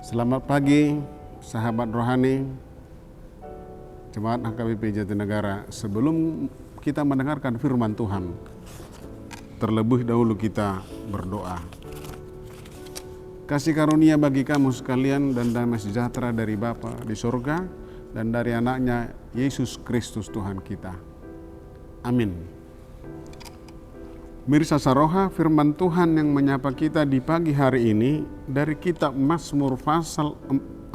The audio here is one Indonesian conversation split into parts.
Selamat pagi, sahabat rohani, Jemaat HKBP Jatinegara. Sebelum kita mendengarkan firman Tuhan, terlebih dahulu kita berdoa. Kasih karunia bagi kamu sekalian dan damai sejahtera dari Bapa di surga dan dari anaknya Yesus Kristus Tuhan kita. Amin. Mirsa Saroha, firman Tuhan yang menyapa kita di pagi hari ini dari kitab Mazmur pasal 14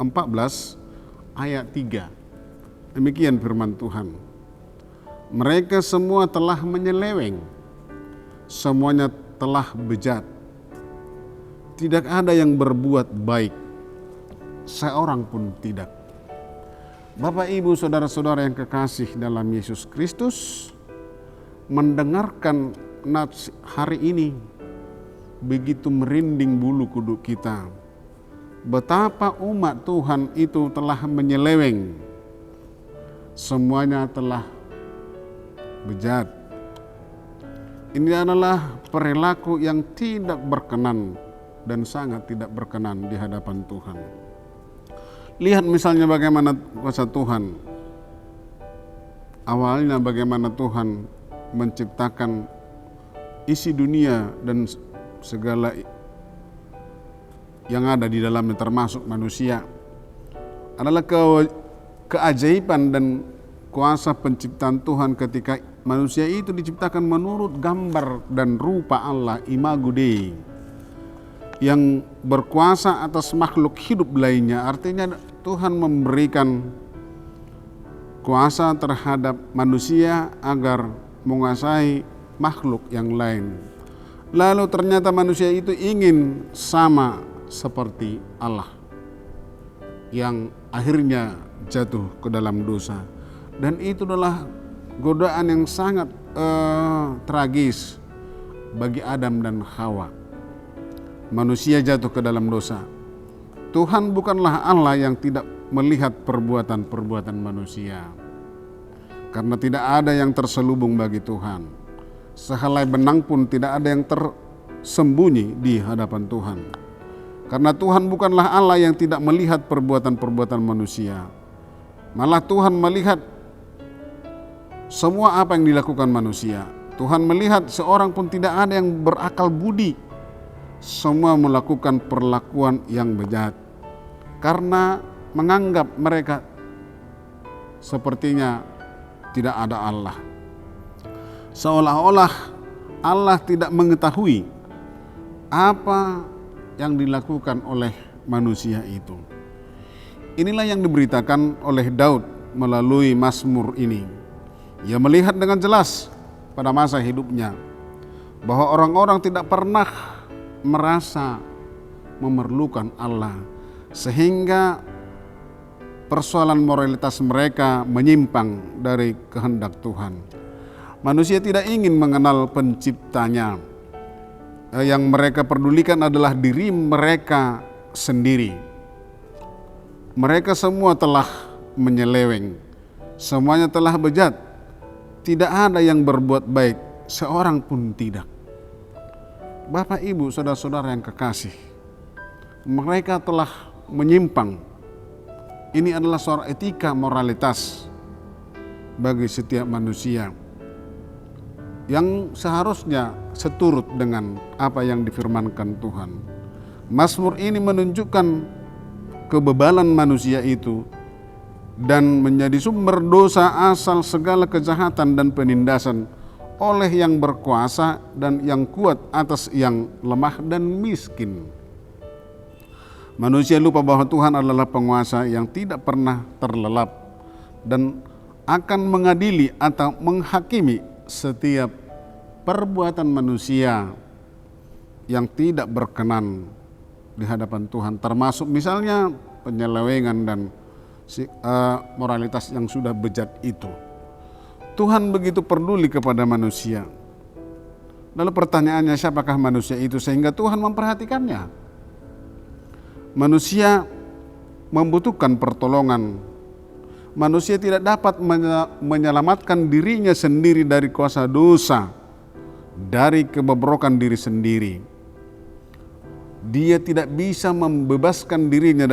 ayat 3. Demikian firman Tuhan. Mereka semua telah menyeleweng, semuanya telah bejat. Tidak ada yang berbuat baik, seorang pun tidak. Bapak, Ibu, saudara-saudara yang kekasih dalam Yesus Kristus, mendengarkan nats hari ini begitu merinding bulu kuduk kita. Betapa umat Tuhan itu telah menyeleweng, semuanya telah bejat. Ini adalah perilaku yang tidak berkenan dan sangat tidak berkenan di hadapan Tuhan. Lihat misalnya bagaimana kuasa Tuhan. Awalnya bagaimana Tuhan menciptakan isi dunia dan segala yang ada di dalamnya termasuk manusia. Adalah keajaiban dan kuasa penciptaan Tuhan ketika manusia itu diciptakan menurut gambar dan rupa Allah, imago Dei, yang berkuasa atas makhluk hidup lainnya. Artinya Tuhan memberikan kuasa terhadap manusia agar menguasai makhluk yang lain. Lalu ternyata manusia itu ingin sama seperti Allah, yang akhirnya jatuh ke dalam dosa. Dan itu adalah godaan yang sangat tragis bagi Adam dan Hawa. Manusia jatuh ke dalam dosa. Tuhan bukanlah Allah yang tidak melihat perbuatan-perbuatan manusia, karena tidak ada yang terselubung bagi Tuhan. Sehelai benang pun tidak ada yang tersembunyi di hadapan Tuhan. Karena Tuhan bukanlah Allah yang tidak melihat perbuatan-perbuatan manusia. Malah Tuhan melihat semua apa yang dilakukan manusia. Tuhan melihat seorang pun tidak ada yang berakal budi. Semua melakukan perlakuan yang bejat. Karena menganggap mereka sepertinya tidak ada Allah. Seolah-olah Allah tidak mengetahui apa yang dilakukan oleh manusia itu. Inilah yang diberitakan oleh Daud melalui Mazmur ini. Ia melihat dengan jelas pada masa hidupnya bahwa orang-orang tidak pernah merasa memerlukan Allah, sehingga persoalan moralitas mereka menyimpang dari kehendak Tuhan. Manusia tidak ingin mengenal penciptanya. Yang mereka pedulikan adalah diri mereka sendiri. Mereka semua telah menyeleweng, semuanya telah bejat. Tidak ada yang berbuat baik, seorang pun tidak. Bapak, Ibu, saudara-saudara yang kekasih, mereka telah menyimpang. Ini adalah soal etika moralitas bagi setiap manusia yang seharusnya seturut dengan apa yang difirmankan Tuhan. Mazmur ini menunjukkan kebebalan manusia itu dan menjadi sumber dosa asal segala kejahatan dan penindasan oleh yang berkuasa dan yang kuat atas yang lemah dan miskin. Manusia lupa bahwa Tuhan adalah penguasa yang tidak pernah terlelap dan akan mengadili atau menghakimi setiap perbuatan manusia yang tidak berkenan di hadapan Tuhan, termasuk misalnya penyelewengan dan moralitas yang sudah bejat itu. Tuhan begitu peduli kepada manusia. Lalu pertanyaannya, siapakah manusia itu sehingga Tuhan memperhatikannya? Manusia membutuhkan pertolongan. Manusia tidak dapat menyelamatkan dirinya sendiri dari kuasa dosa, dari kebobrokan diri sendiri. Dia tidak bisa membebaskan dirinya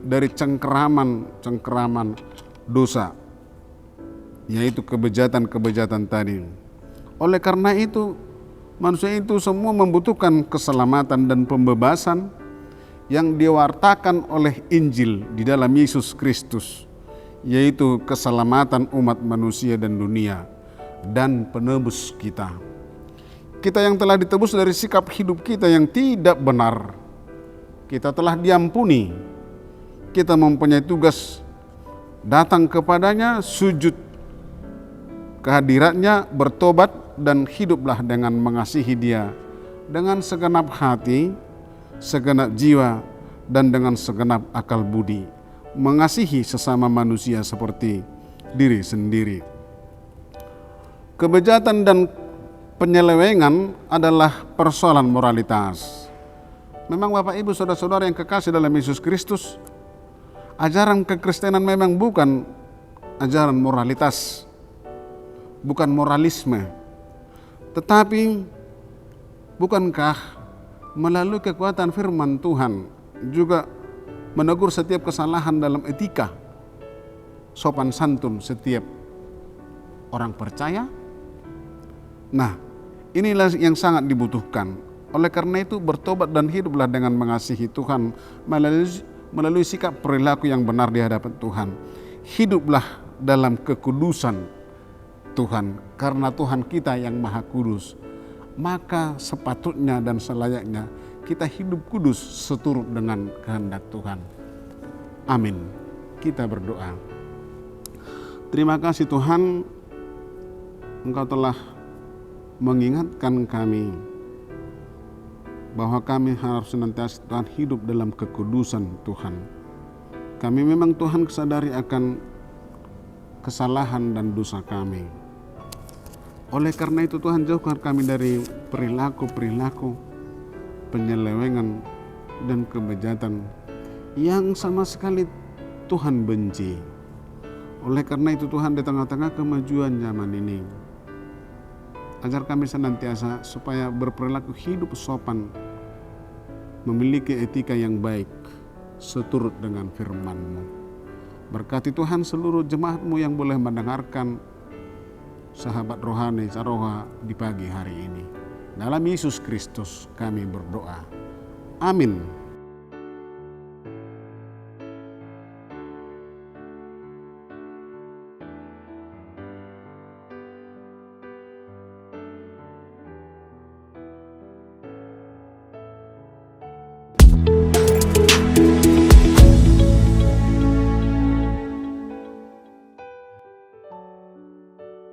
dari cengkeraman dosa, yaitu kebejatan tadi. Oleh karena itu, manusia itu semua membutuhkan keselamatan dan pembebasan yang diwartakan oleh Injil di dalam Yesus Kristus, yaitu keselamatan umat manusia dan dunia dan penebus kita. Kita yang telah ditebus dari sikap hidup kita yang tidak benar, kita telah diampuni. Kita mempunyai tugas datang kepadanya, sujud kehadiratnya, bertobat, dan hiduplah dengan mengasihi Dia dengan segenap hati, segenap jiwa, dan dengan segenap akal budi, mengasihi sesama manusia seperti diri sendiri. Kebejatan dan penyelewengan adalah persoalan moralitas. Memang Bapak Ibu saudara-saudara yang kekasih dalam Yesus Kristus, ajaran kekristenan memang bukan ajaran moralitas, bukan moralisme. Tetapi bukankah melalui kekuatan firman Tuhan juga menegur setiap kesalahan dalam etika, sopan santun setiap orang percaya? Nah, inilah yang sangat dibutuhkan. Oleh karena itu, bertobat dan hiduplah dengan mengasihi Tuhan melalui sikap perilaku yang benar di hadapan Tuhan. Hiduplah dalam kekudusan Tuhan, karena Tuhan kita yang Maha Kudus. Maka sepatutnya dan selayaknya kita hidup kudus seturut dengan kehendak Tuhan. Amin. Kita berdoa. Terima kasih Tuhan, Engkau telah mengingatkan kami bahwa kami harus senantiasa Tuhan hidup dalam kekudusan Tuhan. Kami memang Tuhan sadari akan kesalahan dan dosa kami. Oleh karena itu Tuhan, jauhkan kami dari perilaku penyelewengan dan kebejatan yang sama sekali Tuhan benci. Oleh karena itu Tuhan, di tengah-tengah kemajuan zaman ini, ajar kami senantiasa supaya berperilaku hidup sopan, memiliki etika yang baik seturut dengan firman-Mu. Berkati Tuhan seluruh jemaat-Mu yang boleh mendengarkan sahabat rohani Saroha di pagi hari ini. Dalam Yesus Kristus kami berdoa. Amin.